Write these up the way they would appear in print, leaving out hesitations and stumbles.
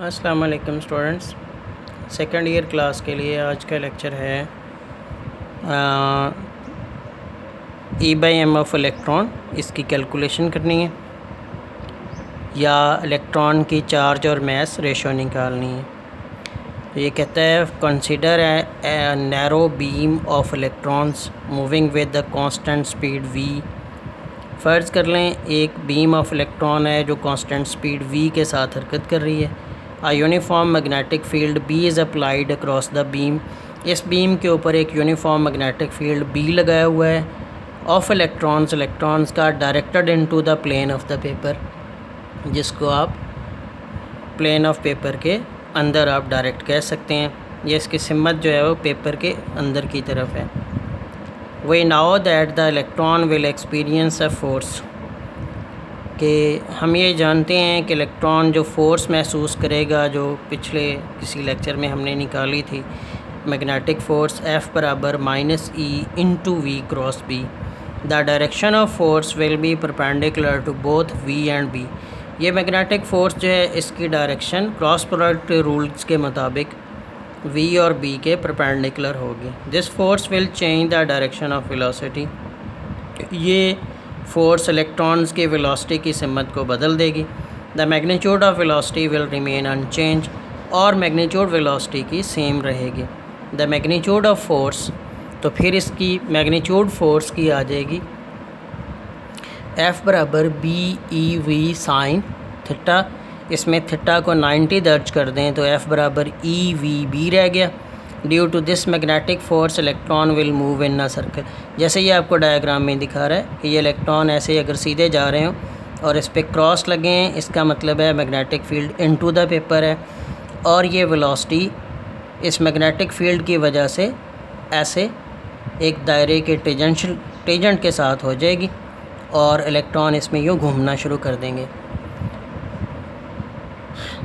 अस्सलाम वालेकुम students. Second year class के लिए आज का लेक्चर है ई बाई एम ऑफ इलेक्ट्रॉन। इसकी कैलकुलेशन करनी है या इलेक्ट्रॉन की चार्ज और मास रेशो निकालनी है। तो ये कहता है consider a narrow beam of electrons moving with the constant speed v। फ़र्ज़ कर लें एक बीम ऑफ इलेक्ट्रॉन है जो कांस्टेंट स्पीड v के साथ हरकत कर रही है। A uniform magnetic field B is applied across the beam. इस बीम के ऊपर एक यूनिफॉर्म मैग्नेटिक फील्ड B लगाया हुआ है ऑफ इलेक्ट्रॉन्स का directed into the plane of the paper, जिसको आप प्लेन ऑफ पेपर के अंदर आप डायरेक्ट कह सकते हैं। ये इसकी सिमत जो है वो पेपर के अंदर की तरफ है। We now that the electron will experience a force, कि हम ये जानते हैं कि इलेक्ट्रॉन जो फोर्स महसूस करेगा, जो पिछले किसी लेक्चर में हमने निकाली थी, मैग्नेटिक फ़ोर्स F बराबर -E into V cross B। The direction of force will be perpendicular to both V and B। ये मैग्नेटिक फ़ोर्स जो है इसकी डायरेक्शन क्रॉस प्रोडक्ट रूल्स के मुताबिक V और B के परपेंडिकुलर होगी। This force will change the direction of velocity. ये फोर्स इलेक्ट्रॉन्स की वेलोसिटी की सिमत को बदल देगी। The magnitude of velocity will remain unchanged, और मैग्नीट्यूड वेलोसिटी की सेम रहेगी। द मैग्नीट्यूड ऑफ फोर्स, तो फिर इसकी मैग्नीट्यूड फोर्स की आ जाएगी F बराबर BeV साइन थीटा। इसमें थीटा को 90 दर्ज कर दें तो F बराबर EVB रह गया। Due to this magnetic force electron will move in a circle. जैसे ये आपको डायग्राम में दिखा रहा है कि ये इलेक्ट्रॉन ऐसे अगर सीधे जा रहे हों और इस पर क्रॉस लगे हैं, इसका मतलब है magnetic field into the paper है, और ये वेलोसिटी इस मैग्नेटिक फ़ील्ड की वजह से ऐसे एक दायरे के टेंजेंट के साथ हो जाएगी और इलेक्ट्रॉन इसमें यूँ घूमना शुरू कर देंगे।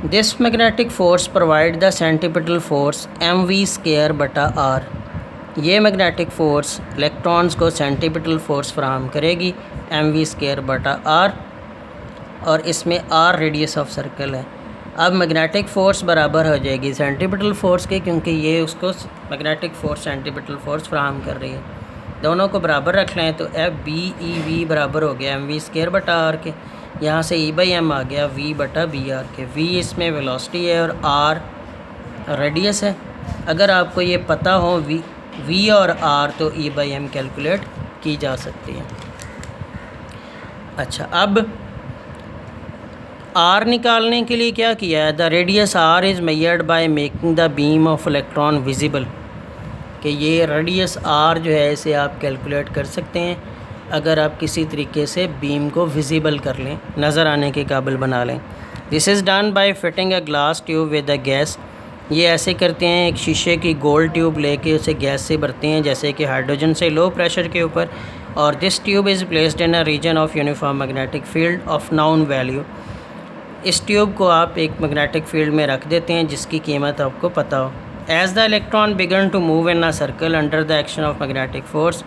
This magnetic force provide the centripetal force mv² बटा r। ये मैग्नेटिक फ़ोर्स इलेक्ट्रॉन्स को सेंटीपिटल फोर्स फराहम करेगी mv² बटा r, और इसमें r रेडियस ऑफ सर्कल है। अब मैग्नेटिक फ़ोर्स बराबर हो जाएगी सेंटीपिटल फोर्स के, क्योंकि ये उसको मैग्नेटिक फ़ोर्स सेंटीपिटल फोर्स फराहम कर रही है। दोनों को बराबर रख लें तो FBEV बराबर हो गया mv² बटा r के। यहाँ से E/m आ गया V बटा BR के। V इसमें वेलोसिटी है और R रेडियस है। अगर आपको ये पता हो V और R, तो E/m कैलकुलेट की जा सकती है। अच्छा, अब R निकालने के लिए क्या किया है? The radius R is measured by making the beam of electron visible, कि ये रेडियस R जो है इसे आप कैलकुलेट कर सकते हैं अगर आप किसी तरीके से बीम को विजिबल कर लें, नज़र आने के काबिल बना लें। This is done by fitting a glass tube with a gas. ये ऐसे करते हैं, एक शीशे की गोल ट्यूब लेके उसे गैस से भरते हैं, जैसे कि हाइड्रोजन से लो प्रेशर के ऊपर, और this tube is placed in a region of uniform magnetic field of known value. इस ट्यूब को आप एक मैग्नेटिक फील्ड में रख देते हैं जिसकी कीमत आपको पता हो। As the electron began to move in a circle under the action of magnetic force,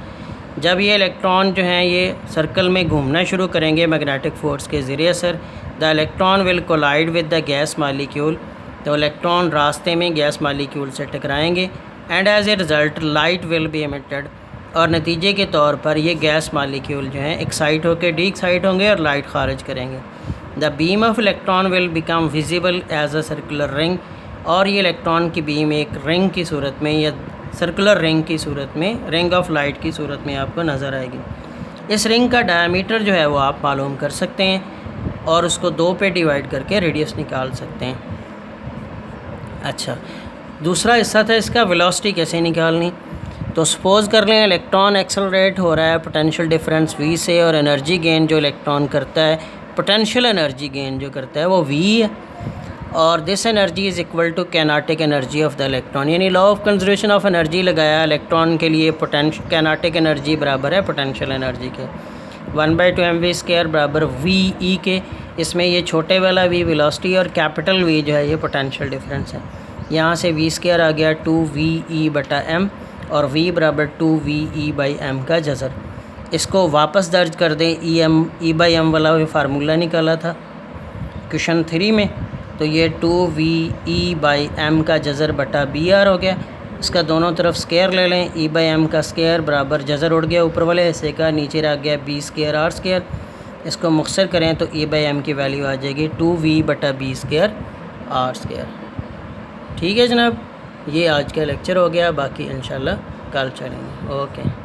जब ये इलेक्ट्रॉन जो हैं ये सर्कल में घूमना शुरू करेंगे मैग्नेटिक फ़ोर्स के ज़रिए sir, the electron will collide with the gas molecule, तो इलेक्ट्रॉन रास्ते में गैस मालिक्यूल से टकराएंगे। And as a result light will be emitted, और नतीजे के तौर पर ये गैस मालिक्यूल जो हैं एक्साइट होकर डी एक्साइट होंगे और लाइट खारिज करेंगे। The beam of electron will become visible as a circular ring, और ये इलेक्ट्रॉन की बीम एक रिंग की सूरत में या सर्कुलर रिंग की सूरत में, रिंग ऑफ लाइट की सूरत में आपको नज़र आएगी। इस रिंग का डायमीटर जो है वो आप मालूम कर सकते हैं और उसको 2 पे डिवाइड करके रेडियस निकाल सकते हैं। अच्छा, दूसरा हिस्सा था इसका वेलोसिटी कैसे निकालनी। तो सपोज़ कर लें इलेक्ट्रॉन एक्सेलरेट हो रहा है पोटेंशियल डिफरेंस V से, और एनर्जी गेन जो इलेक्ट्रॉन करता है, पोटेंशियल एनर्जी गेन जो करता है वो V है, और this energy is equal to kinetic energy of the electron. यानी law of conservation of energy लगाया इलेक्ट्रॉन के लिए, कैनेटिक एनर्जी बराबर है पोटेंशियल एनर्जी के 1/2 mv² बराबर VE के। इसमें ये छोटे वाला V वेलोसिटी और कैपिटल V जो है ये पोटेंशियल डिफरेंस है। यहाँ से V² आ गया 2VE बटा m, और V बराबर 2VE/m का जज़र। इसको वापस दर्ज कर दें, E/m वाला फार्मूला निकाला था क्वेश्चन 3 में, तो ये 2VE/m का जज़र बटा BR हो गया। इसका दोनों तरफ स्क्वायर ले लें, E/m का स्क्वायर बराबर जज़र उड़ गया ऊपर वाले हिस्से का, नीचे रह गया B²R²। इसको मुख्तसर करें तो E/m की वैल्यू आ जाएगी 2V/B²R²। ठीक है जनाब, ये आज का लेक्चर हो गया, बाकी इंशाल्लाह कल चलेंगे। ओके।